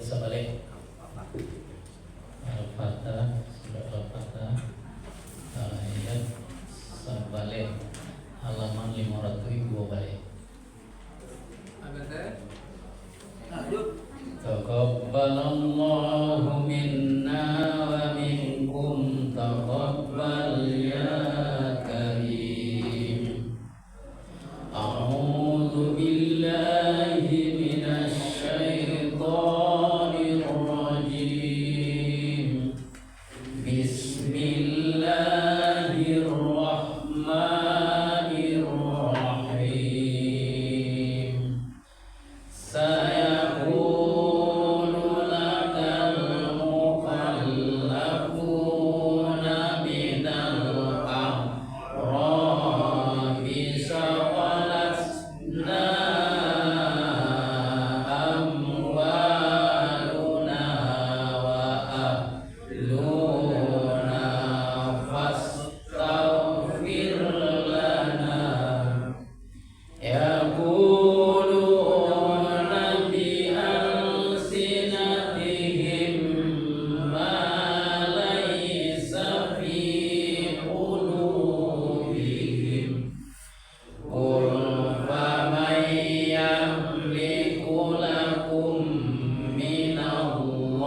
ayat sebalik Al-Fatah, surah Al-Fatah ayat sebalik halaman 502 balik. Taqabbalallahu minna wa minkum taqabbal ya karim. A'udzu billahi minasy syaithanir rajim. Bismillahirrahmanirrahim. Sayaqulu lakal mukhallafuna minal a'rabi shaghalatna amwaluna wa ahluna fastaghfir lana. Yaquluna bi alsinatihim ma laysa fi qulubihim. Qul faman yamliku lakum minallahi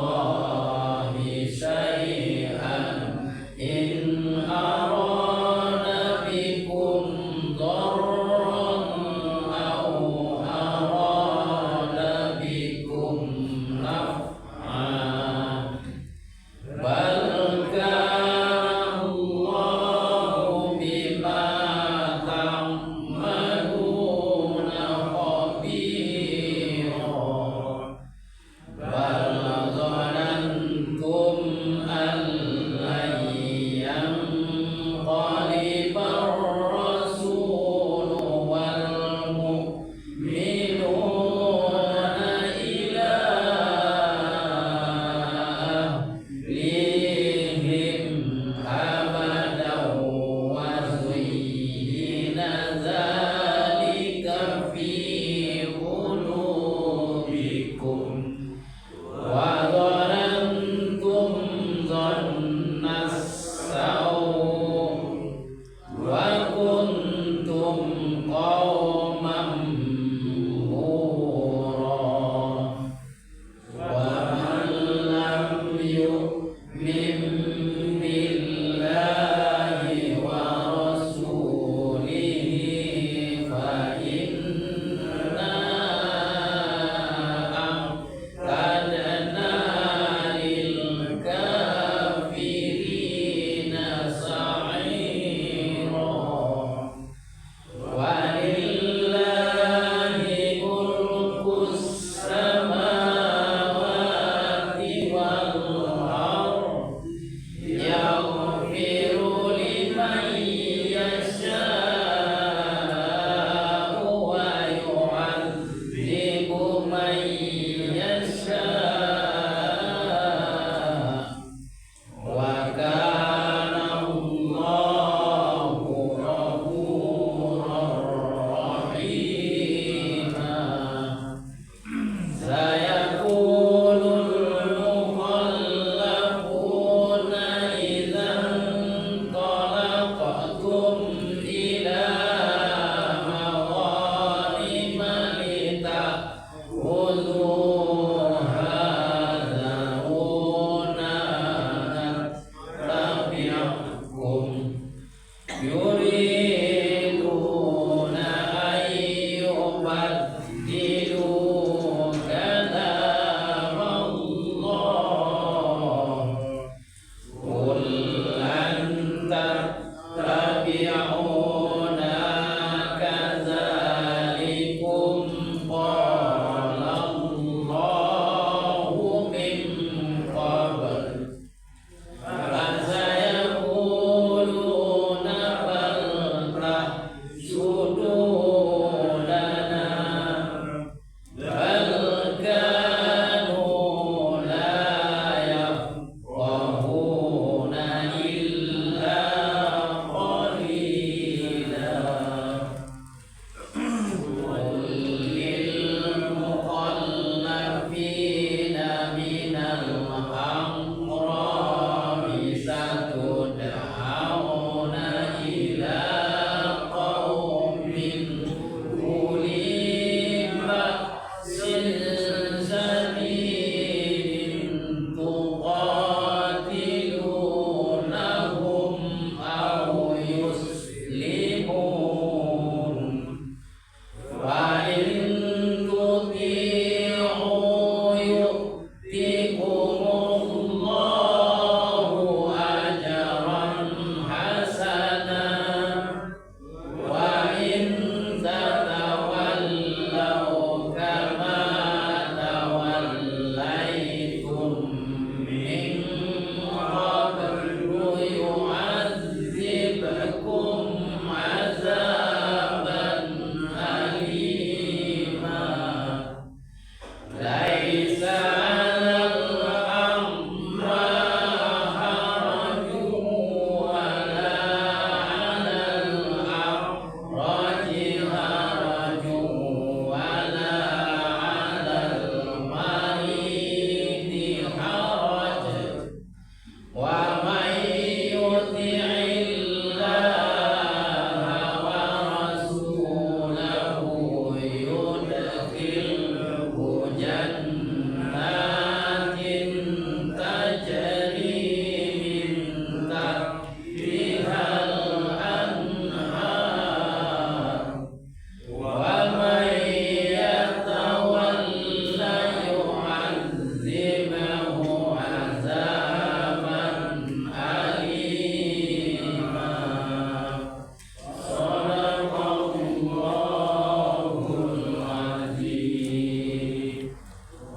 syai'an in arada bikum darran aw arada bikum naf'an. Bal kana Allahu bima ta'maluna khabira. Bal dhanantum an lan yanqalibar rasulu wal mu'minuna ila ahlihim abadan wa zuyyina dzalika fi qulubikum wa dhanantum dhannas saw wa kuntum qauman bura. Wa man lam yu'min billahi wa rasulihi fa inna a'tadna lil kafirina sa'ira. Walillahi mulkus samawati wal ardh yaghfiru liman yasha'u wa yu'adzibu man yasha'. Wa kana Allahu ghafurur rahima. Sayaqulul mukhallafuna idzan talaqtum ila maghanima lita'khudhuha dharuna nattabi'akum. Yuriduna an yubaddilu kalam Allah. Qul lan tattabi'una kadzalikum qala Allah.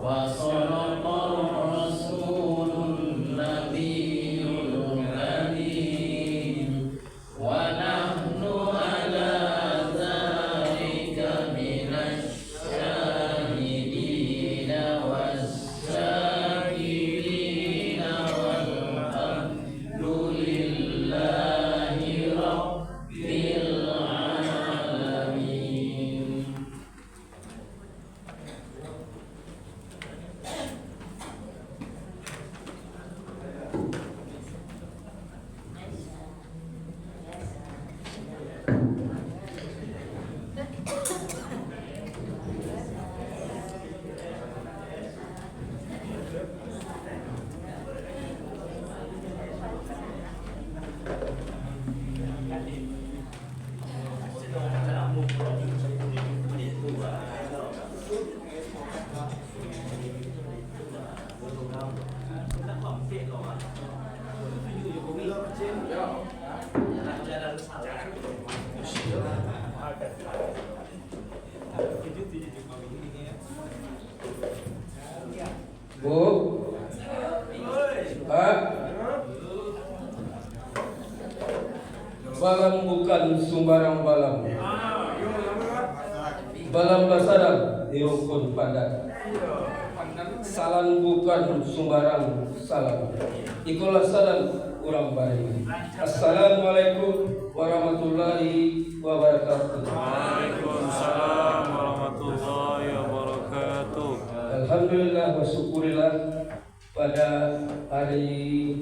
وصدق الرسول النبي الكريم ونحن على ذلك من الشاهدين والشاكرين والحمد لله رب العالمين. Bu, Pak, balam bukan sembarang balam. Balam basadam dirukun padat. Salam bukan sembarang salam. Ikulah salam urang bari. Assalamualaikum warahmatullahi wabarakatuh. Waalaikumsalam warahmatullahi wabarakatuh. Alhamdulillah wa syukurillah pada hari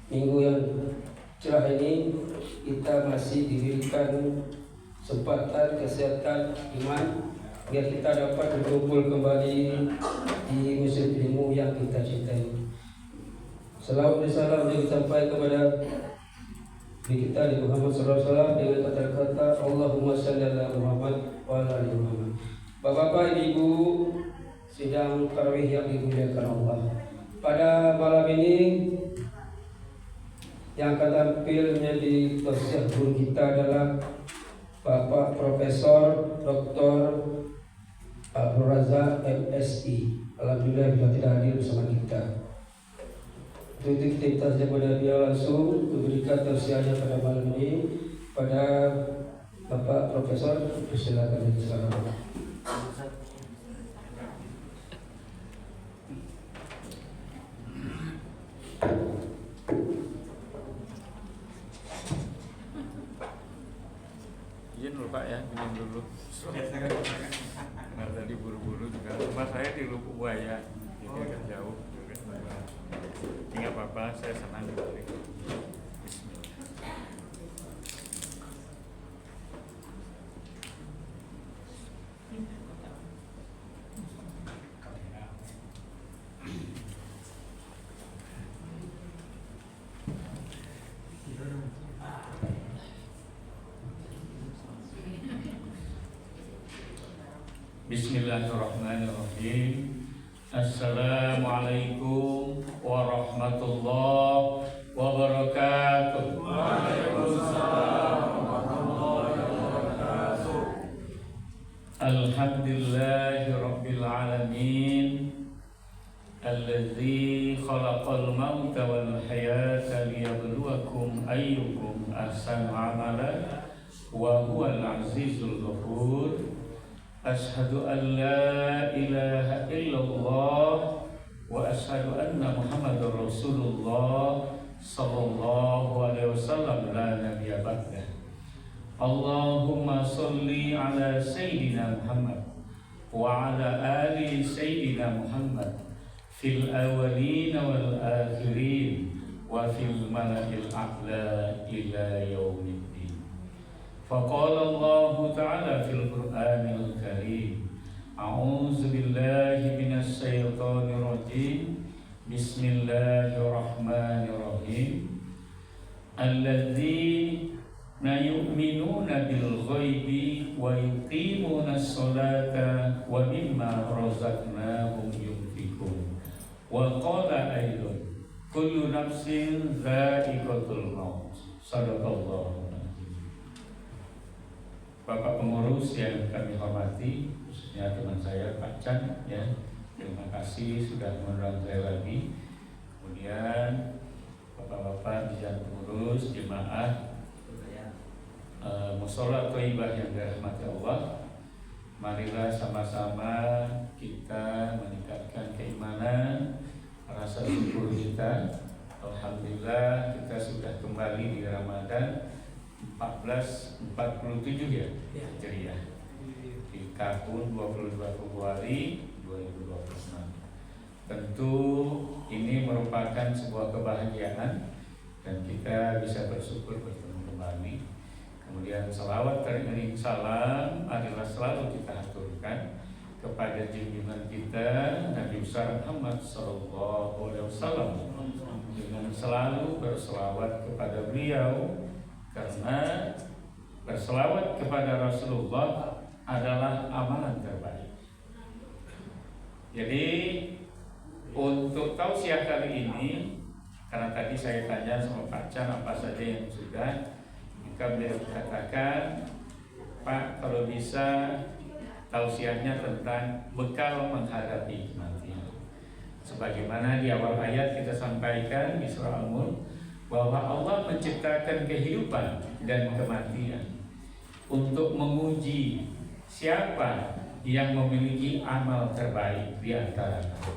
Minggu yang cerah ini kita masih diberikan kesempatan, kesehatan, iman biar kita dapat berkumpul kembali di masjid ilmu yang kita cintai. Salawat dan salam yang sampai kepada kita di Muhammad SAW dengan kata-kata Allahumma shalli ala Muhammad wa ala ali Muhammad. Bapak-bapak, ibu sidang tarawih yang dimuliakan Allah. Pada malam ini yang akan tampil menjadi tausiah guru kita adalah Bapak Profesor Dr. Abdul Razak MSI. Alhamdulillah beliau tidak hadir bersama kita. Untuk kita saja pada dia langsung memberikan tausiahnya pada malam ini pada Bapak Profesor. Silakan sekarang. Izin dulu Pak ya, minum dulu. Karena tadi buru-buru juga. Rumah saya di Lubuk Buaya, jadi agak jauh. Tidak apa-apa, saya senang sekali. Bismillahirrahmanirrahim. Assalamualaikum warahmatullahi wabarakatuh. Waalaikumsalam warahmatullahi wabarakatuh. Alhamdulillahi rabbil alamin. Alladzi khalaqal mauta wal hayata liyabluwakum ayyukum ahsanu amala wa huwal azizul ghafur. Ashhadu an la ilaha illallah wa ashhadu anna Muhammadar Rasulullah sallallahu alaihi wasallam la nabiyya ba'dah. Allahumma sholli ala sayyidina Muhammad wa ala ali sayyidina Muhammad fil awwalin wal akhirin wa fil mala'il a'la ila yaumiddin. فقال الله تعالى في القرآن الكريم أعوذ بالله من الشيطان الرجيم بسم الله الرحمن الرحيم الذين يؤمنون بالغيب ويقيمون الصلاة ومما رزقناهم ينفقون وقال أيضا كل نفس ذائقة الموت صدق الله. Bapak pengurus yang kami hormati, khususnya teman saya Pak Chan, ya, Terima kasih sudah mengundang saya lagi. Kemudian bapak-bapak bisa pengurus jemaah Mushola Thayyibah yang dirahmati Allah. Marilah sama-sama kita meningkatkan keimanan, rasa syukur kita. Alhamdulillah kita sudah kembali di Ramadan 1447 ya, Hijriah, di tahun 22 Februari 2026. Tentu ini merupakan sebuah kebahagiaan dan kita bisa bersyukur bertemu kembali. Kemudian salawat teriring salam adalah selalu kita aturkan kepada junjungan kita Nabi besar Muhammad SAW, dengan selalu berselawat kepada beliau, karena berselawat kepada Rasulullah adalah amalan terbaik. Jadi untuk tausiah kali ini, karena tadi saya tanya sama Pak Chan apa saja yang sudah, maka beliau katakan, Pak, kalau bisa tausiahnya tentang bekal menghadapi kematian. Sebagaimana di awal ayat kita sampaikan di surah Al-Mulk, bahwa Allah menciptakan kehidupan dan kematian untuk menguji siapa yang memiliki amal terbaik di antara kita.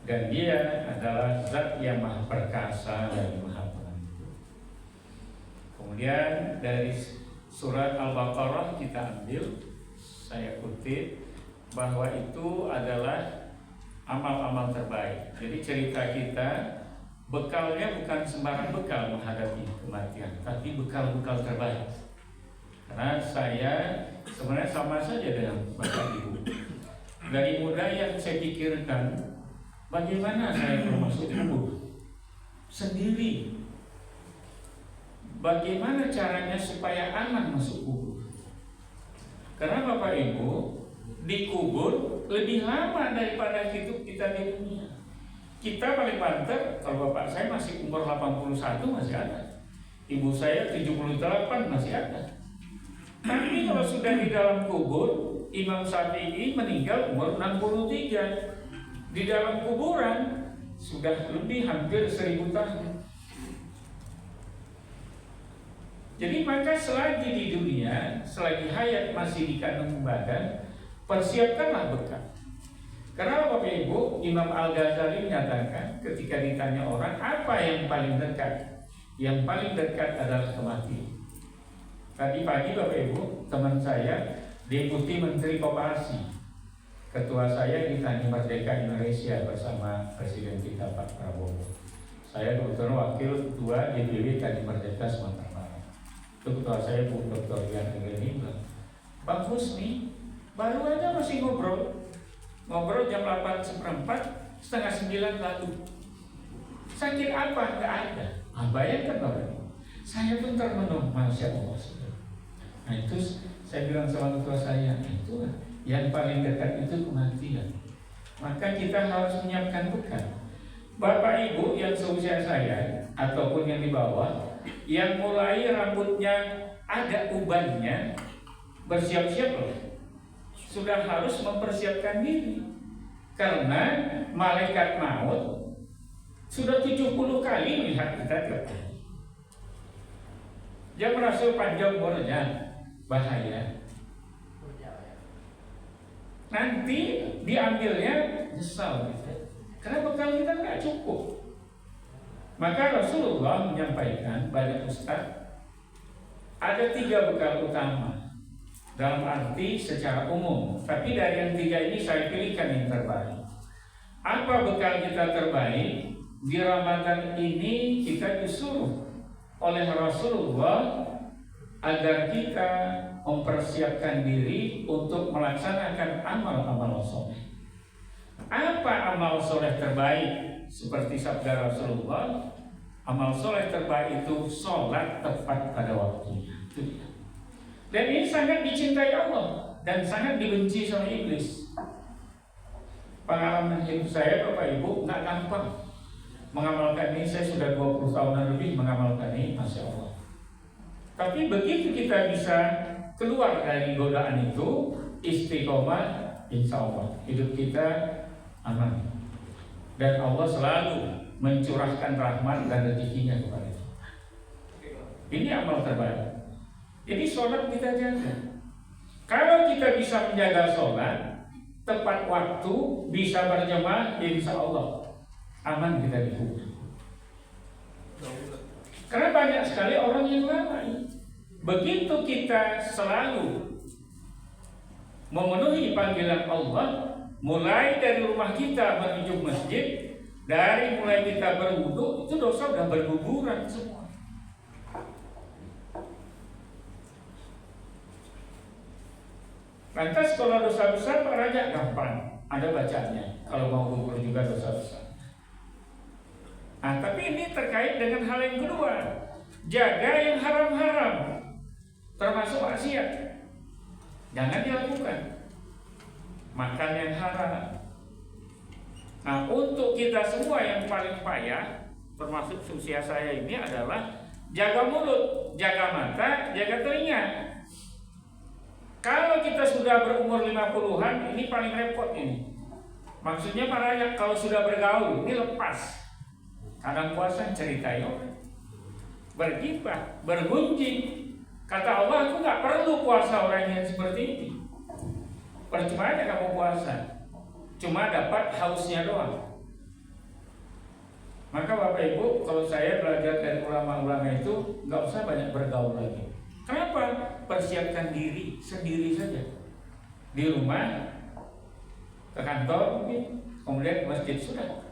Dan dia adalah zat yang maha perkasa dan maha pengampun. Kemudian dari surat Al-Baqarah kita ambil, saya kutip, bahwa itu adalah amal-amal terbaik. Jadi cerita kita, bekalnya bukan sembarang bekal menghadapi kematian, tapi bekal-bekal terbaik. Karena saya sebenarnya sama saja dengan Bapak Ibu. Dari muda yang saya pikirkan, bagaimana saya masuk kubur sendiri? Bagaimana caranya supaya aman masuk kubur? Karena Bapak Ibu, dikubur lebih lama daripada hidup kita di dunia. Kita paling banter, kalau bapak saya masih umur 81 masih ada, ibu saya 78 masih ada. Tapi kalau sudah di dalam kubur, Imam Syafi'i meninggal umur 63. Di dalam kuburan sudah lebih hampir 1000 tahun. Jadi maka selagi di dunia, selagi hayat masih di kandung badan, persiapkanlah bekal. Karena Bapak Ibu, Imam Al-Ghazali menyatakan ketika ditanya orang apa yang paling dekat, yang paling dekat adalah kematian. Tadi pagi Bapak Ibu, teman saya Deputi Menteri Koperasi, ketua saya di Tani Merdeka Indonesia bersama Presiden kita Pak Prabowo. Saya kebetulan wakil ketua DPW Tani Merdeka Sumatera Barat. Itu ketua saya Bu Dr. Dian Angelini bilang, Bang Husni, baru aja masih ngobrol jam 8:04, setengah 9 lalu. Sakit apa? Nggak ada. Bayangkan Bapak, saya pun termenung, Masya Allah. Nah itu saya bilang sama ketua saya, itu yang paling dekat itu kematian. Maka kita harus menyiapkan bekal. Bapak Ibu yang seusia saya ataupun yang di bawah, yang mulai rambutnya ada ubannya, bersiap-siap loh. Sudah harus mempersiapkan diri, karena malaikat maut sudah 70 kali melihat kita tiap hari. Dia merasa panjang umurnya, bahaya. Nanti diambilnya nyesal, karena bekal kita nggak cukup. Maka Rasulullah menyampaikan, banyak ustaz, ada 3 bekal utama. Dalam arti secara umum, tapi dari yang 3 ini saya pilihkan yang terbaik. Apa bekal kita terbaik? Di Ramadan ini kita disuruh oleh Rasulullah agar kita mempersiapkan diri untuk melaksanakan amal-amal soleh. Apa amal soleh terbaik? Seperti sabda Rasulullah, amal soleh terbaik itu sholat tepat pada waktunya. Dan ini sangat dicintai Allah dan sangat dibenci sama iblis. Pengalaman hidup saya Bapak Ibu nggak gampang mengamalkan ini. Saya sudah 20 tahunan lebih mengamalkan ini, Masya Allah. Tapi begitu kita bisa keluar dari godaan itu, istiqomah, insya Allah hidup kita aman. Dan Allah selalu mencurahkan rahmat dan rezekinya kepada kita. Ini amal terbaik. Jadi sholat kita jaga. Kalau kita bisa menjaga sholat tepat waktu, bisa berjamaah, insya Allah aman kita di kubur. Karena banyak sekali orang yang lalai. Begitu kita selalu memenuhi panggilan Allah, mulai dari rumah kita menuju masjid, dari mulai kita berwudu, itu dosa sudah berguguran semua. Lantas kalau dosa besar Pak Raja gampang, ada bacanya. Kalau mau gugur juga dosa besar. Nah, tapi ini terkait dengan hal yang kedua, jaga yang haram-haram, termasuk maksiat, jangan dilakukan. Makan yang haram. Nah, untuk kita semua yang paling payah, termasuk usia saya ini adalah jaga mulut, jaga mata, jaga telinga. Kalau kita sudah berumur 50-an, ini paling repot ini. Maksudnya para yang kalau sudah bergaul, ini lepas. Kadang puasa ceritain orang, bergibah, bergunjing. Kata Allah, aku nggak perlu puasa orang yang seperti ini. Percuma aja kamu puasa, cuma dapat hausnya doang. Maka Bapak Ibu, kalau saya belajar dari ulama-ulama itu, nggak usah banyak bergaul lagi. Kenapa? Persiapkan diri sendiri saja. Di rumah, ke kantor mungkin, kemudian ke masjid sudah.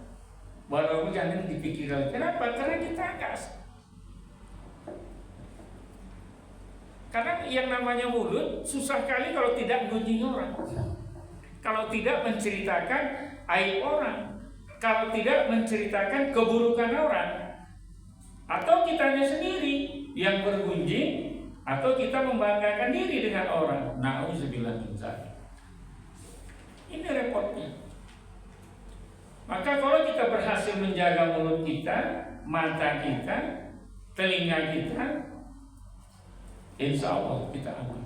Baru jangan dipikir lagi. Kenapa? Karena kita akas. Karena yang namanya mulut susah kali kalau tidak mengunjungi orang, kalau tidak menceritakan aib orang, kalau tidak menceritakan keburukan orang, atau kitanya sendiri yang bergunjing, atau kita membanggakan diri dengan orang. Na'udzubillah min dzalik. Ini repotnya. Maka kalau kita berhasil menjaga mulut kita, mata kita, telinga kita, insya Allah kita aman.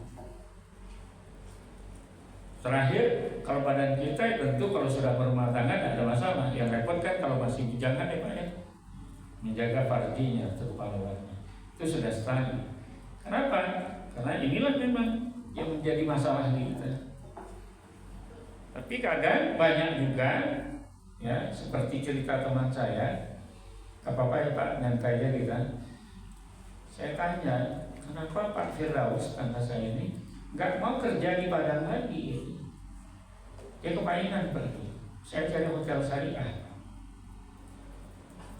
Terakhir, kalau badan kita tentu kalau sudah berumah tangga tidak ada masalah. Yang repot kan kalau masih bujangan ya Pak ya, menjaga farjinya atau kepalanya itu sudah setahun. Kenapa? Karena inilah memang yang menjadi masalah di kita. Tapi kadang banyak juga, ya seperti cerita teman saya, apa-apa ya Pak, nyantai aja kita. Saya tanya, kenapa Pak Firdaus, tangga saya ini, nggak mau kerja di Padang lagi? Dia kepaingan pergi. Saya cari hotel syariah.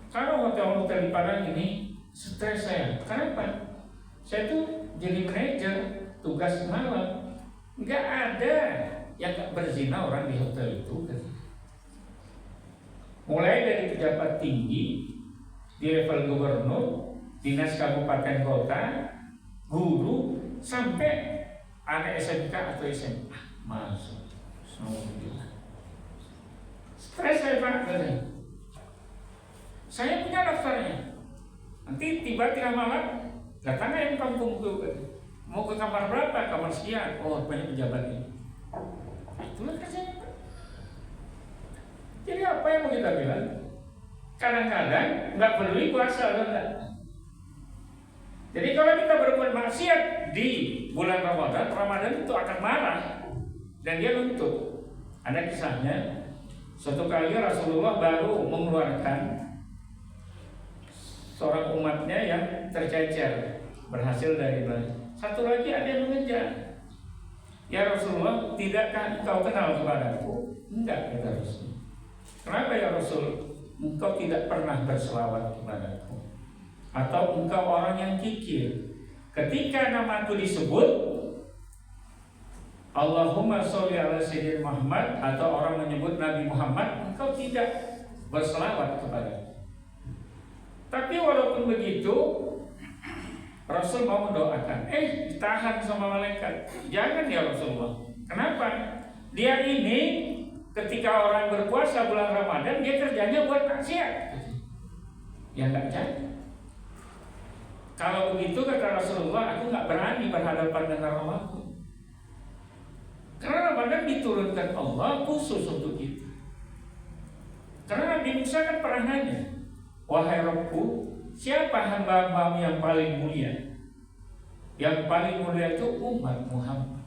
Kalau hotel-hotel di Padang ini, stres saya. Kenapa? Saya tuh jadi manajer, tugas malam, nggak ada yang nggak berzina orang di hotel itu. Mulai dari pejabat tinggi, di level gubernur, dinas kabupaten kota, guru, sampai anak SMK atau SMA masuk. Stres saya Pak. Saya punya daftarnya. Nanti tiba tengah malam datang yang kampung tuh, mau ke kamar berapa? Kamar sekian. Oh, banyak pejabat ini. Itulah kerjanya Pak. Jadi apa yang mau kita bilang? Kadang-kadang nggak peduli puasa atau enggak. Jadi kalau kita berbuat maksiat di bulan Ramadan itu akan marah dan dia nuntut. Ada kisahnya, suatu kali Rasulullah baru mengeluarkan seorang umatnya yang tercecer, berhasil dari belanja. Satu lagi ada yang mengejar. Ya Rasulullah, tidakkah engkau kenal kepadaku? Enggak, kata Rasul. Kenapa ya Rasul? Engkau tidak pernah berselawat kepadaku. Atau engkau orang yang kikir. Ketika namaku disebut, Allahumma sholli ala sayyidina Muhammad, atau orang menyebut Nabi Muhammad, engkau tidak berselawat kepadaku. Tapi walaupun begitu, Rasul mau mendoakan, ditahan sama malaikat. Jangan ya Rasulullah. Kenapa? Dia ini ketika orang berpuasa bulan Ramadan, dia kerjanya buat maksiat. Ya enggak jadi. Kalau begitu kata Rasulullah, aku nggak berani berhadapan dengan Allahku. Karena Ramadan diturunkan Allah khusus untuk kita. Karena Nabi Musa kan pernah nanya, wahai Rabbku, siapa hamba-hambamu yang paling mulia? Yang paling mulia itu umat Muhammad.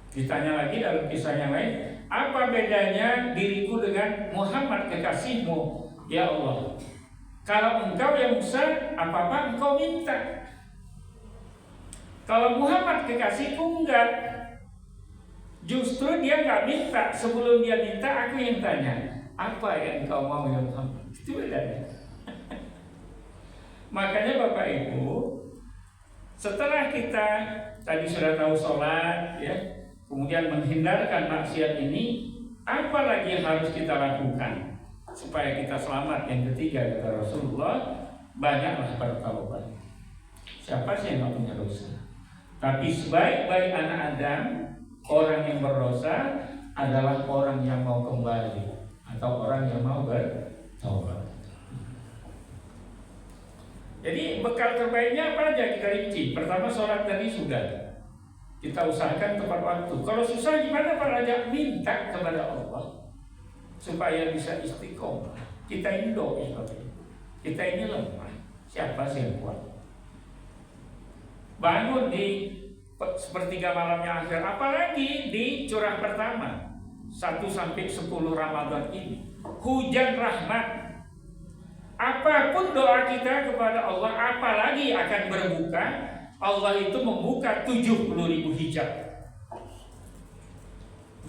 Ditanya lagi dalam kisah yang lain, apa bedanya diriku dengan Muhammad kekasihmu, ya Allah? Kalau engkau yang Musa, apa-apa engkau minta. Kalau Muhammad kekasihku enggak. Justru dia enggak minta. Sebelum dia minta, aku yang tanya, apa yang engkau mau ya Muhammad? Itu bedanya. Makanya Bapak Ibu, setelah kita tadi sudah tahu sholat, ya, kemudian menghindarkan maksiat ini, apa lagi yang harus kita lakukan supaya kita selamat? Yang ketiga kata Rasulullah, banyaklah bertaubat. Siapa sih yang nggak punya dosa? Tapi sebaik-baik anak Adam, orang yang berdosa adalah orang yang mau kembali atau orang yang mau bertaubat. Jadi bekal terbaiknya apa aja kita rinci. Pertama, sholat tadi sudah kita usahakan tepat waktu. Kalau susah gimana Pak Raja? Minta kepada Allah supaya bisa istiqomah. Kita ini doi, kita ini lemah. Siapa sih yang kuat? Bangun di sepertiga malamnya akhir, apalagi di curah pertama 1 sampai 10 Ramadan ini, hujan rahmat. Apapun doa kita kepada Allah, apalagi akan berbuka, Allah itu membuka 70.000 hijab.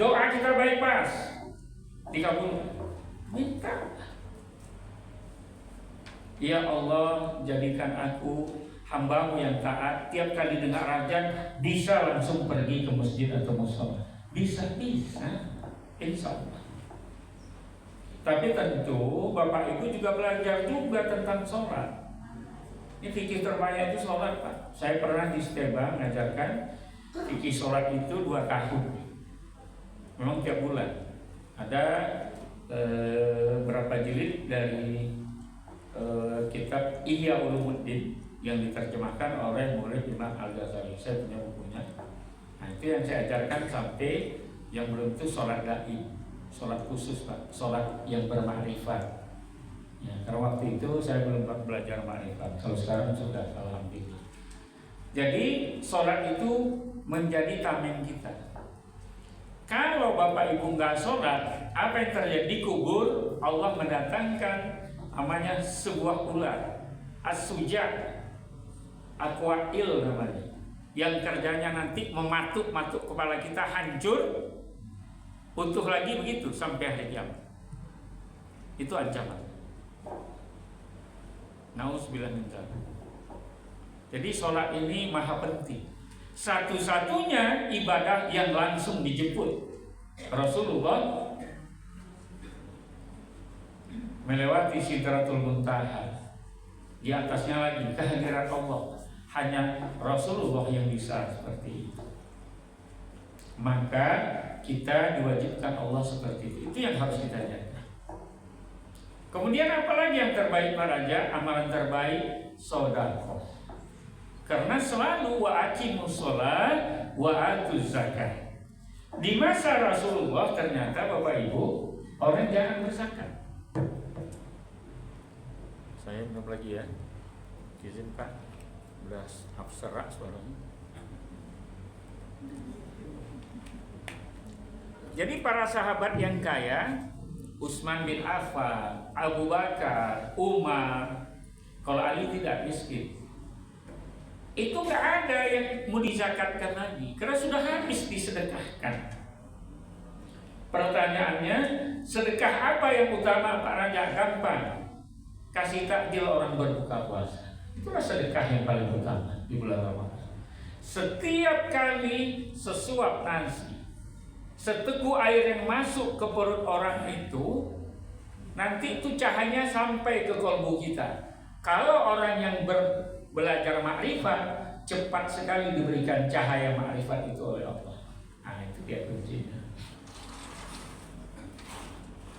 Doa kita bypass, dikabulkan. Minta, ya Allah, jadikan aku hamba-Mu yang taat. Tiap kali dengar azan bisa langsung pergi ke masjid atau mushola. Bisa, insya Allah. Tapi tentu Bapak Ibu juga belajar juga tentang sholat. Ini fikih terbanyak itu sholat, Pak. Saya pernah di Steba mengajarkan fikih sholat itu 2 tahun. Memang tiap bulan. Ada berapa jilid dari kitab Ihya Ulumuddin yang diterjemahkan oleh murid Imam Al-Ghazali. Saya punya bukunya. Nah, itu yang saya ajarkan sampai yang belum itu sholat gaib, sholat khusus Pak, sholat yang bermakrifat. Ya, karena waktu itu saya belum belajar makrifat. Kalau sekarang sudah, alhamdulillah. Jadi sholat itu menjadi tameng kita. Kalau Bapak Ibu nggak sholat, apa yang terjadi? Di kubur Allah mendatangkan namanya sebuah ular, as-suja, aquail namanya, yang kerjanya nanti mematuk kepala kita hancur, utuh lagi begitu sampai hari kiamat. Itu ancaman. Nauzubillah min dzalik. Jadi sholat ini maha penting. Satu-satunya ibadah yang langsung dijemput. Rasulullah melewati Sidratul Muntaha. Di atasnya lagi kehadiran Allah. Hanya Rasulullah yang bisa seperti itu. Maka kita diwajibkan Allah seperti itu. Itu yang harus kita jaga. Kemudian apalagi yang terbaik Pak Raja? Amalan terbaik sedekah. Karena selalu wa aqimus shalah wa atuz zakah. Di masa Rasulullah ternyata Bapak Ibu orang jarang berzakat. Saya minum lagi ya. Izin Pak. Udah abstrak suaranya. Jadi para sahabat yang kaya, Utsman bin Affan, Abu Bakar, Umar, kalau Ali tidak miskin, itu nggak ada yang mau dizakatkan lagi, karena sudah habis disedekahkan. Pertanyaannya, sedekah apa yang utama Pak Raja? Gampang, kasih takjil orang berbuka puasa. Itulah sedekah yang paling utama di bulan Ramadan. Setiap kali sesuap nasi, seteguk air yang masuk ke perut orang itu, nanti itu cahayanya sampai ke kalbu kita. Kalau orang yang belajar makrifat, cepat sekali diberikan cahaya makrifat itu oleh Allah. Nah, itu dia kuncinya.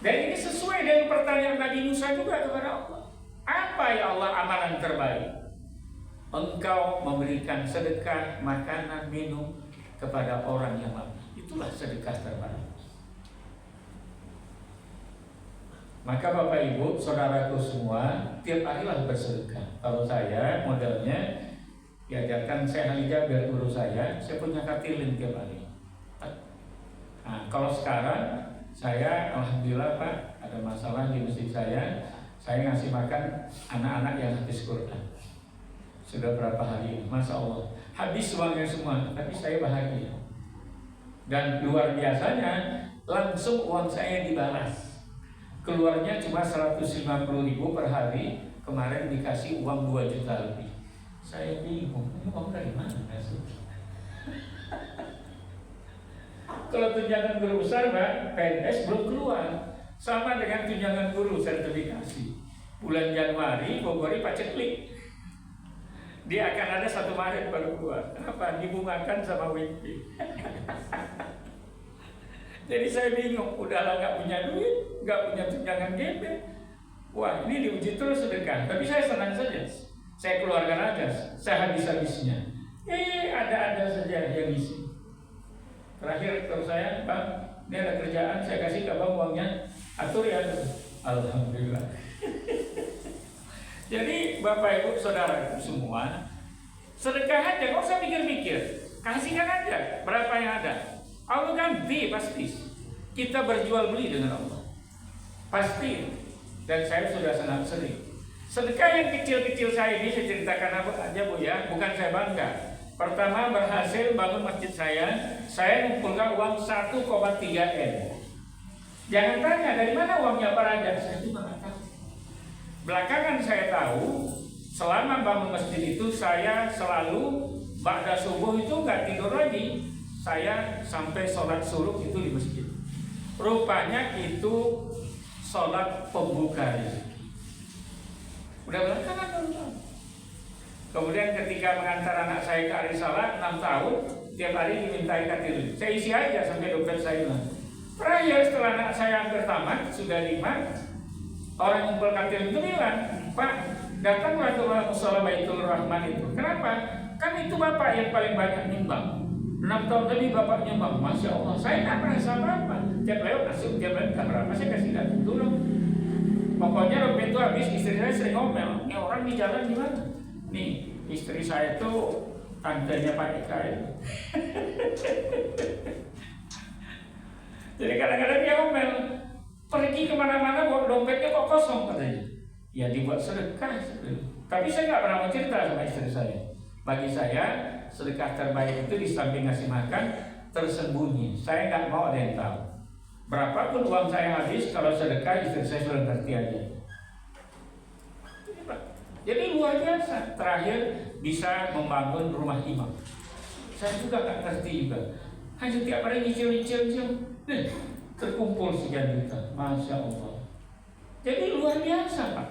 Dan ini sesuai dengan pertanyaan Nabi Musa juga kepada Allah. Apa ya Allah amalan terbaik? Engkau memberikan sedekah, makanan, minum kepada orang yang lemah. Itulah sedekah terbaik. Maka Bapak Ibu, saudaraku semua, tiap harilah bersedekah. Kalau saya modelnya diajarkan saya Halija biar guru saya punya katilin tiap hari. Nah, kalau sekarang saya alhamdulillah Pak, ada masalah di masjid saya ngasih makan anak-anak yang habis Quran. Sudah berapa hari ini, Masya Allah, habis uangnya semua, tapi saya bahagia. Dan luar biasanya, langsung uang saya dibalas. Keluarnya cuma 150.000 per hari, kemarin dikasih uang 2 juta lebih. Saya bingung, ini uang dari mana sih? Kalau tunjangan guru besar Pak, PNS belum keluar. Sama dengan tunjangan guru sertifikasi. Bulan Januari, Februari paceklik. Dia akan ada 1 Maret baru keluar. Kenapa? Dibungakan sama WP. Jadi saya bingung, udahlah nggak punya duit, nggak punya tunjangan GP. Wah, ini diuji terus sedekah. Tapi saya senang saja. Saya keluarkan aja, saya habis-habisnya. Ada saja yang isi. Terakhir kalau saya, Bang, ini ada kerjaan, saya kasih ke Bang uangnya, atur ya. Alhamdulillah. Jadi Bapak Ibu Saudara semua, sedekah aja, nggak usah mikir-mikir. Kasihkan aja berapa yang ada. Allah ganti pasti. Kita berjual beli dengan Allah. Pasti. Dan saya sudah sangat sering. Sedekah yang kecil-kecil saya ini saya ceritakan apa aja Bu ya, bukan saya bangga. Pertama berhasil bangun masjid saya mengumpulkan uang 1,3 M. Jangan tanya dari mana uangnya Pak Raja, saya juga nggak tahu. Belakangan saya tahu, selama bangun masjid itu saya selalu ba'da subuh itu nggak tidur lagi. Saya sampai sholat suruh itu di masjid. Rupanya itu sholat pembuka rezeki. Udah belakangan dulu. Kemudian ketika mengantar anak saya ke Arisalah 6 tahun, tiap hari dimintai katilin. Saya isi aja sampai dompet saya hilang. Terakhir setelah anak saya hampir tamat, sudah 5, orang ngumpul katilin itu bilang, Pak, datanglah ke musola Baitul Rahman itu. Kenapa? Kan itu Bapak yang paling banyak nyumbang. 6 tahun lebih Bapak nyumbang, Masya Allah. Saya nggak merasa apa-apa. Tiap lewat masuk, tiap lewat nggak berapa, saya kasih data dulu. Pokoknya dompet itu habis, istri saya sering ngomel, ini orang di jalan gimana? Nih, istri saya tuh tantenya Pak Eka itu. Jadi kadang-kadang dia ngomel, pergi kemana-mana bawa dompetnya kok kosong katanya. Ya dibuat sedekah. Tapi saya nggak pernah mau cerita sama istri saya. Bagi saya, sedekah terbaik itu di samping ngasih makan, tersembunyi. Saya nggak mau ada yang tahu. Berapapun uang saya habis, kalau sedekah istri saya sudah ngerti aja. Jadi luar biasa. Terakhir bisa membangun rumah imam. Saya juga nggak ngerti juga. Hanya tiap hari nyicil, terkumpul sekian juta. Masya Allah. Jadi luar biasa Pak,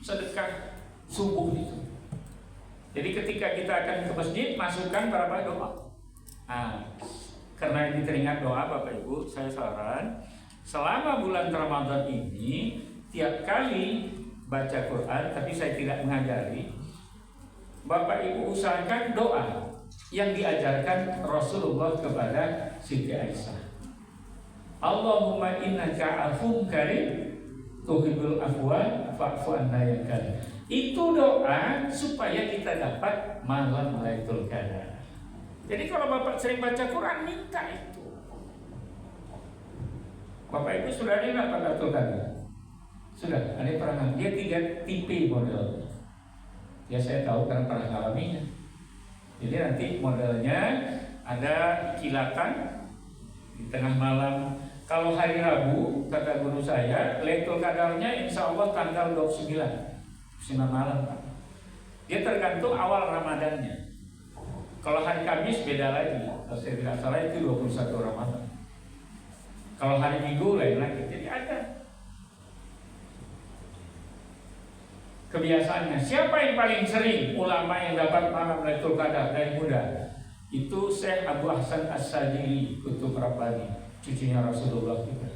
sedekah subuh itu. Jadi ketika kita akan ke masjid, masukkan berapa doa. Karena ini teringat doa Bapak Ibu, saya saran selama bulan Ramadan ini tiap kali baca Quran, tapi saya tidak mengajari, Bapak Ibu usahakan doa yang diajarkan Rasulullah kepada Siti Aisyah. Allahumma innaka afun karim tuhibbul afwa fa'fu anna ya karim. Itu doa supaya kita dapat malam Lailatul Qadar. Jadi kalau Bapak sering baca Quran, minta itu. Bapak Ibu sudah ada nggak Lailatul Qadar? Sudah, ada perangan. Dia 3 tipe model. Ya saya tahu karena pernah ngalaminya. Jadi nanti modelnya ada kilatan di tengah malam. Kalau hari Rabu, kata guru saya, Lailatul Qadarnya insya Allah tanggal 29 malam Pak. Dia tergantung awal Ramadannya. Kalau hari Kamis beda lagi. Kalau saya tidak salah itu 21 Ramadan. Kalau hari Minggu lain lagi. Jadi ada kebiasaannya. Siapa yang paling sering ulama yang dapat malam Lailatul Qadar dari muda? Itu Syekh Abu Hasan As-Sajili Kutub Rabbani, cucunya Rasulullah juga.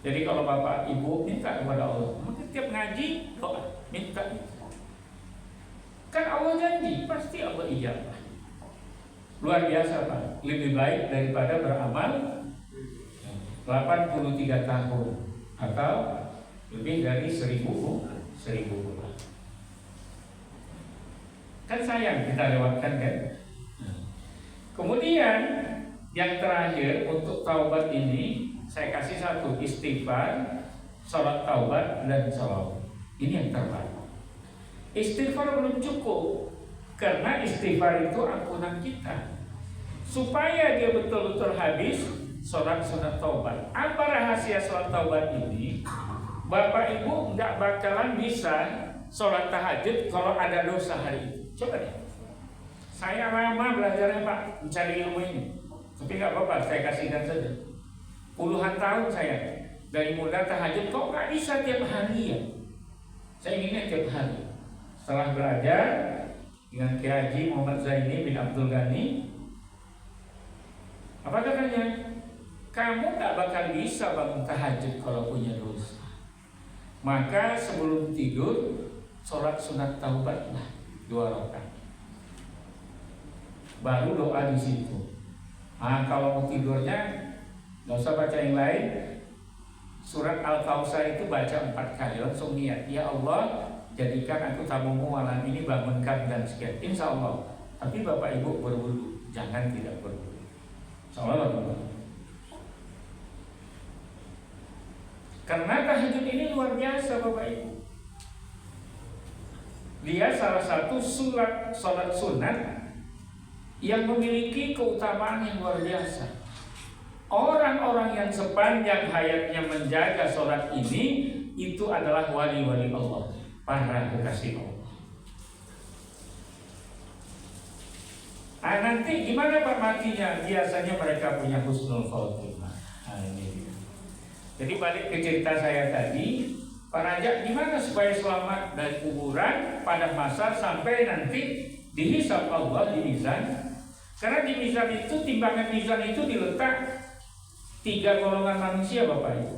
Jadi kalau Bapak Ibu minta kepada Allah, mungkin tiap ngaji doa, minta. Kan Allah janji, pasti Allah ijabah. Luar biasa Pak, lebih baik daripada beramal 83 tahun atau lebih dari 1000 bulan. Kan sayang kita lewatkan kan. Kemudian yang terakhir untuk taubat ini saya kasih satu, istighfar, sholat taubat, dan sholawat. Ini yang terbaik. Istighfar belum cukup, karena istighfar itu ampunan kita. Supaya dia betul-betul habis, sholat sunat taubat. Apa rahasia sholat taubat ini? Bapak Ibu nggak bakalan bisa sholat tahajud kalau ada dosa hari itu. Coba deh. Saya lama belajarnya Pak, mencari ilmu ini. Tapi nggak apa-apa, saya kasihkan saja. Puluhan tahun saya dari muda tahajud, kok nggak bisa tiap hari ya? Saya inginnya tiap hari. Setelah belajar dengan Kiai Haji Muhammad Zaini bin Abdul Ghani, apa katanya? Kamu nggak bakal bisa bangun tahajud kalau punya dosa. Maka sebelum tidur sholat sunat taubat lah 2 rakaat. Baru doa di situ. Nah, kalau mau tidurnya nggak usah baca yang lain. Surat Al-Kautsar itu baca 4 kali, langsung niat, ya Allah, jadikan aku tamumu malam ini, bangunkan dan sekian. Insya Allah. Tapi Bapak Ibu berwudu, jangan tidak berwudu. Insya Allah Bapak. Karena tahajud ini luar biasa Bapak Ibu. Dia salah satu sholat sunat yang memiliki keutamaan yang luar biasa. Orang-orang yang sepanjang hayatnya menjaga sholat ini, itu adalah wali-wali Allah, para kekasih Allah. Nanti gimana Pak matinya? Biasanya mereka punya husnul khotimah. Ini dia. Jadi balik ke cerita saya tadi, Pak Raja, gimana supaya selamat dari kuburan pada masa sampai nanti dihisab Allah di mizan? Karena di mizan itu, timbangan mizan itu diletak 3 golongan manusia Bapak Ibu.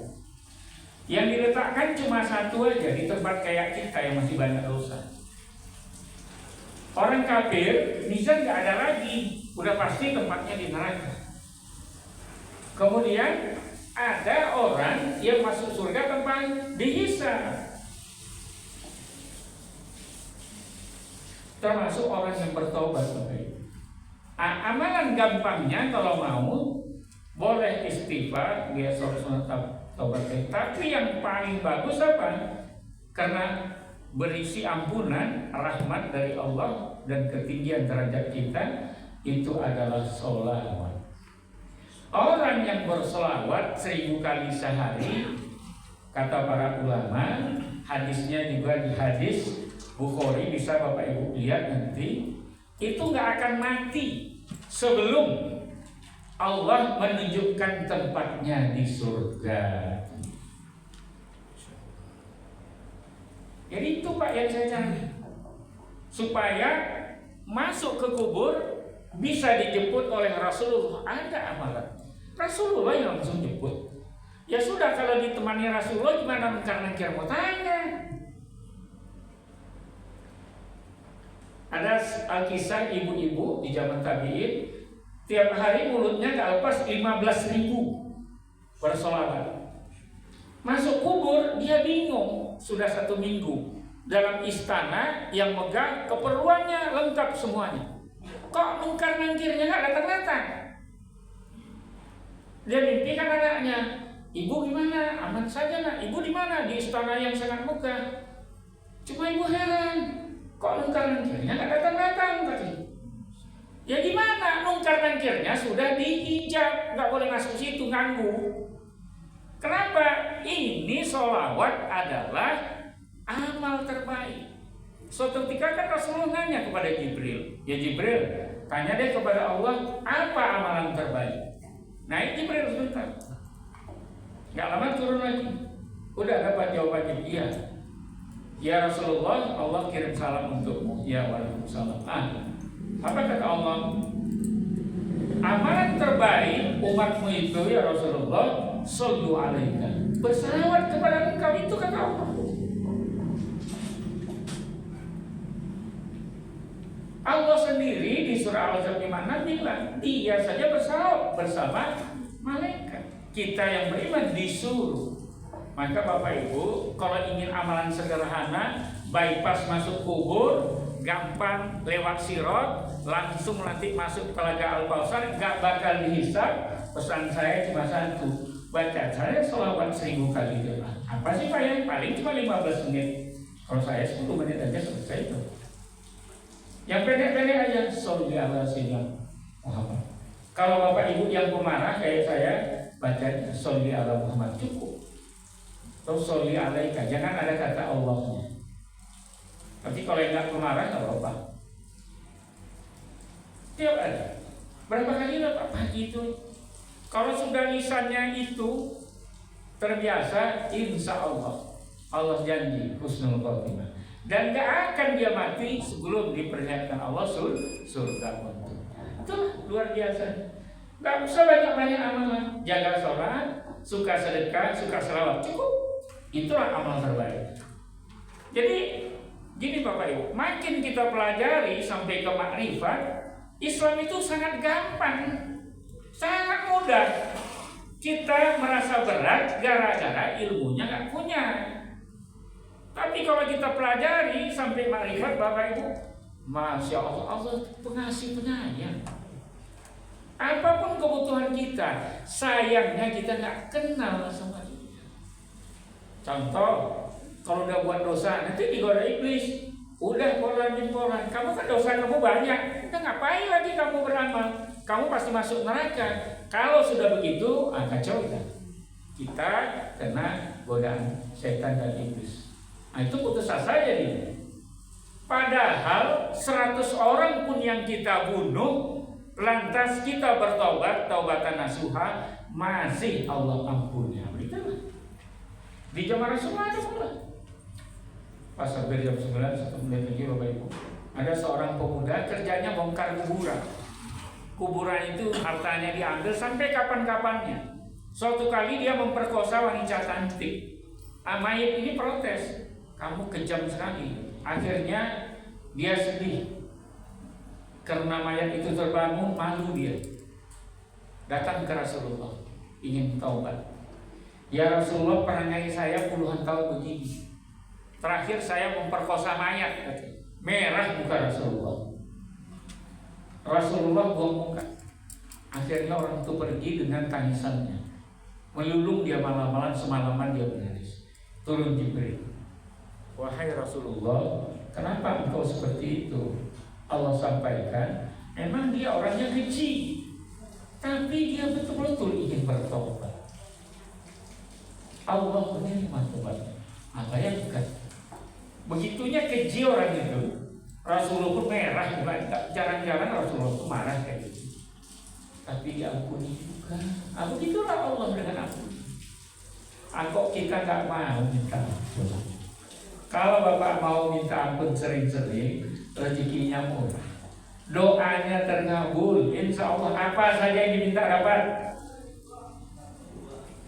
Yang diletakkan cuma 1 aja di tempat kayak kita yang masih banyak dosa. Orang kafir, mizan gak ada lagi, udah pasti tempatnya di neraka. Kemudian ada orang yang masuk surga tempat dihisab, termasuk orang yang bertobat Bapak Ibu. Amalan gampangnya kalau mau boleh istighfar, dia sholat taubat. Tapi yang paling bagus apa? Karena berisi ampunan, rahmat dari Allah dan ketinggian derajat kita, itu adalah sholawat. Orang yang bersolawat 1000 kali sehari, kata para ulama, hadisnya juga di hadis Bukhari, bisa Bapak Ibu lihat nanti, itu nggak akan mati sebelum Allah menunjukkan tempatnya di surga. Jadi itu Pak yang saya cari, supaya masuk ke kubur bisa dijemput oleh Rasulullah. Ada amalan Rasulullah yang langsung jemput. Ya sudah, kalau ditemani Rasulullah gimana mengkir mau tanya. Ada kisah ibu-ibu di zaman tabi'in, tiap hari mulutnya gak lepas 15.000 bersolawat. Masuk kubur dia bingung, sudah 1 minggu dalam istana yang megah, keperluannya lengkap semuanya. Kok mungkar nangkirnya gak datang-datang? Dia mimpikan anaknya, ibu gimana? Aman saja nak. Ibu di mana? Di istana yang sangat megah. Cuma ibu heran, kok mungkar nangkirnya gak datang-datang tadi? Ya gimana? Mungkar nangkirnya sudah dihijab, gak boleh masuk situ, ganggu. Kenapa? Ini sholawat adalah amal terbaik. Suatu ketika kan Rasulullah nanya kepada Jibril, ya Jibril, tanya deh kepada Allah, apa amalan terbaik? Naik Jibril sebentar, gak lama turun lagi, udah dapat jawabannya, iya. Ya Rasulullah, Allah kirim salam untukmu. Ya waalaikumsalam. Apa kata Allah? Amalan terbaik umatmu itu ya Rasulullah, shollu alaika, bersalawat kepada engkau, itu kata Allah. Allah sendiri di surah Al-Ahzab 56 bilang dia saja bersama malaikat. Kita yang beriman disuruh. Maka Bapak Ibu, kalau ingin amalan sederhana, bypass masuk kubur, gampang lewat sirot, langsung nanti masuk telaga Al-Kautsar, gak bakal dihisab. Pesan saya cuma satu, baca saya sholawat 1000 kali doa. Apa sih Pak ya? Paling cuma 15 menit. Kalau saya 10 menit aja selesai itu. Yang pendek-pendek aja, sholli ala sayyidina Muhammad. Kalau Bapak Ibu yang pemarah kayak saya, bacanya sholli ala Muhammad cukup. Atau sholli alaika, jangan ada kata Allahnya. Tapi kalau yang nggak pemarah nggak apa-apa. Tiap ada. Berapa kali lah Pak pagi itu? Kalau sudah lisannya itu terbiasa, insya Allah janji husnul khotimah. Dan gak akan dia mati sebelum diperlihatkan Allah surga. Itulah luar biasa. Gak usah banyak-banyak amalan. Jaga sholat, suka sedekah, suka selawat, cukup. Itulah amal terbaik. Jadi gini Bapak Ibu, makin kita pelajari sampai ke makrifat, Islam itu sangat gampang, sangat mudah. Kita merasa berat gara-gara ilmunya nggak punya. Tapi kalau kita pelajari sampai makrifat Bapak Ibu, Masya Allah, Allah pengasih penyayang. Apapun kebutuhan kita, sayangnya kita nggak kenal sama dia. Contoh, kalau udah buat dosa, nanti digoda iblis. Udah polan, kamu kan dosa kamu banyak, udah ngapain lagi kamu beramal? Kamu pasti masuk neraka. Kalau sudah begitu, kacau kita kena godaan setan dan iblis. Nah itu putus asa jadi. Padahal 100 orang pun yang kita bunuh, lantas kita bertobat, taubatan nasuha, masih Allah ampuni. Begitulah. Di zaman Rasulullah ada pula. Pas hampir jam 9, 1 menit lagi Bapak Ibu, ada seorang pemuda kerjanya bongkar kuburan. Kuburan itu hartanya diambil sampai kapan-kapannya. Suatu kali dia memperkosa wanita cantik. Mayit ini protes, kamu kejam sekali. Akhirnya dia sedih karena mayat itu terbangun, malu dia. Datang ke Rasulullah, ingin taubat. Ya Rasulullah, perangai saya puluhan tahun begini. Terakhir saya memperkosa mayat. Merah muka Rasulullah. Rasulullah buang muka. Akhirnya orang itu pergi dengan tangisannya. Melulung dia malam-malam, semalaman dia menangis. Turun Jibril. Wahai Rasulullah, kenapa engkau seperti itu? Allah sampaikan, memang dia orangnya keji, tapi dia betul-betul ingin bertobat. Allah menerima tobatnya. Apa yang bukan? Begitunya keji orang itu, Rasulullah pun merah, jarang-jarang Rasulullah itu marah kayak gitu. Tapi diampuni juga. Begitulah Allah dengan ampun. Kok kita nggak mau minta ampun? Kalau Bapak mau minta ampun sering-sering, rezekinya murah, doanya terkabul, insya Allah apa saja yang diminta dapat.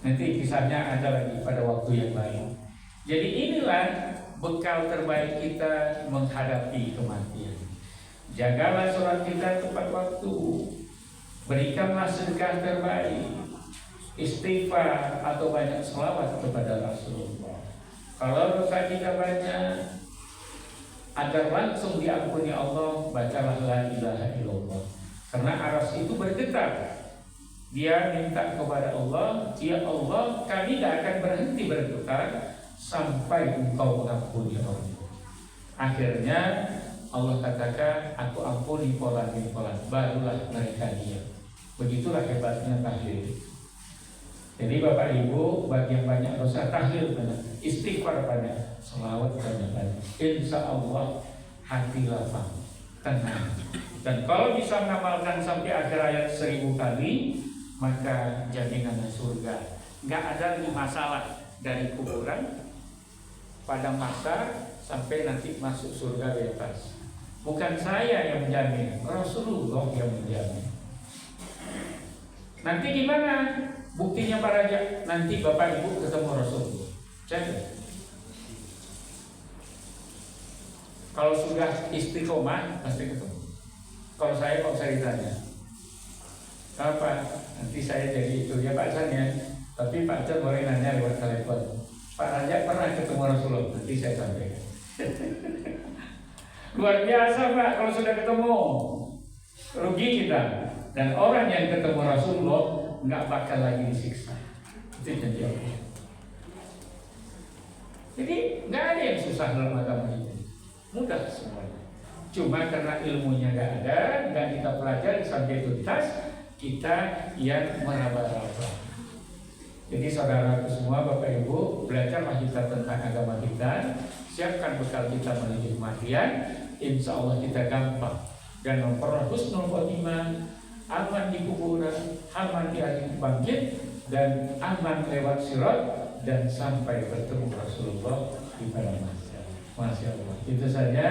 Nanti kisahnya ada lagi pada waktu yang lain. Jadi inilah bekal terbaik kita menghadapi kematian. Jagalah sholat kita tepat waktu, berikanlah sedekah terbaik, istighfar atau banyak sholawat kepada Rasulullah. Kalau dosa kita banyak, agar langsung diampuni Allah, bacalah la ilaha illallah. Karena aras itu bergetar. Dia minta kepada Allah, ya Allah, kami tidak akan berhenti bergetar sampai engkau mengampuni orang. Akhirnya Allah katakan, aku ampuni polan, barulah mereka diam. Begitulah hebatnya tahlil. Jadi Bapak Ibu, bagi yang banyak dosa, tahlil banyak, istighfar banyak, selawat banyak. Insya Allah hati lapang, tenang. Dan kalau bisa mengamalkan sampai akhir ayat 1000 kali, maka jaminannya surga. Nggak ada lagi masalah dari kuburan pada masa sampai nanti masuk surga bebas. Bukan saya yang menjamin, Rasulullah yang menjamin. Nanti gimana? Buktinya para raja, nanti Bapak Ibu ketemu Rasulullah. Cek. Kalau sudah istiqomah pasti ketemu. Kalau saya kok saya ditanya, apa nanti saya jadi itu ya Pak Hasan ya, tapi Pak Hasan boleh nanya lewat telepon. Pak Raja pernah ketemu Rasulullah, nanti saya sampaikan. Luar biasa Pak, kalau sudah ketemu rugi kita. Dan orang yang ketemu Rasulullah nggak bakal lagi disiksa. Itu janji Allah. Jadi nggak ada yang susah dalam agama ini, mudah semuanya. Cuma karena ilmunya nggak ada, nggak kita pelajari sampai tuntas, kita yang meraba-raba. Jadi saudaraku semua, Bapak Ibu, belajarlah kita tentang agama kita, siapkan bekal kita menuju kematian, insya Allah kita gampang dan memperoleh husnul khotimah, aman di kuburan, aman di hari bangkit, dan aman lewat sirat, dan sampai bertemu Rasulullah di padang mahsyar. Masya Allah. Itu saja.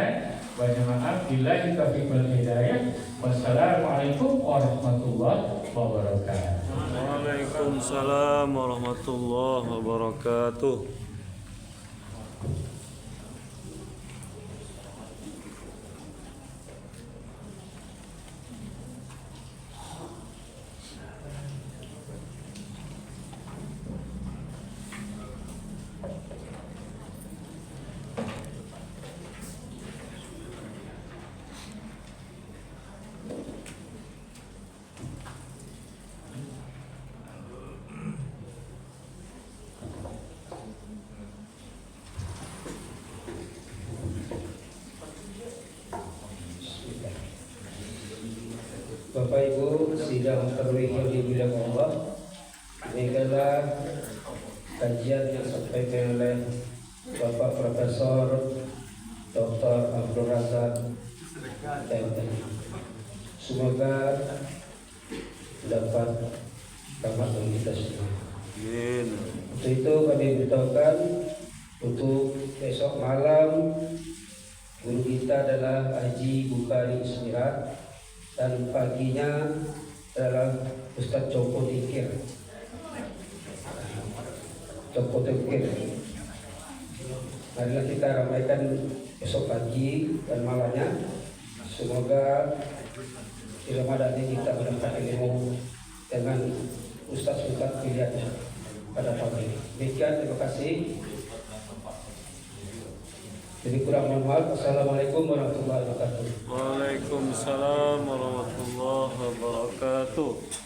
Banyak maaf. Billahi taufiq wal hidayah. Wassalamualaikum warahmatullahi wabarakatuh. Waalaikumsalam warahmatullahi wabarakatuh. Bapak Ibu sidang tarawih yang dimuliakan Allah, ini adalah kajian yang disampaikan oleh Bapak Profesor Dr. Abdul Razak MPh. Semoga dapat rahmat bagi kita semua. Untuk itu kami beritahukan untuk besok malam guru kita adalah Haji Bukhari Ismirat, dan paginya adalah Ustaz Joko Tikir. Marilah kita ramaikan besok pagi dan malamnya. Semoga di Ramadan ini kita mendapat ilmu dengan Ustaz-Ustaz pilihan pada pagi ini. Demikian, terima kasih. Jadi kurang mohon maaf. Assalamualaikum warahmatullahi wabarakatuh. Waalaikumsalam warahmatullahi wabarakatuh.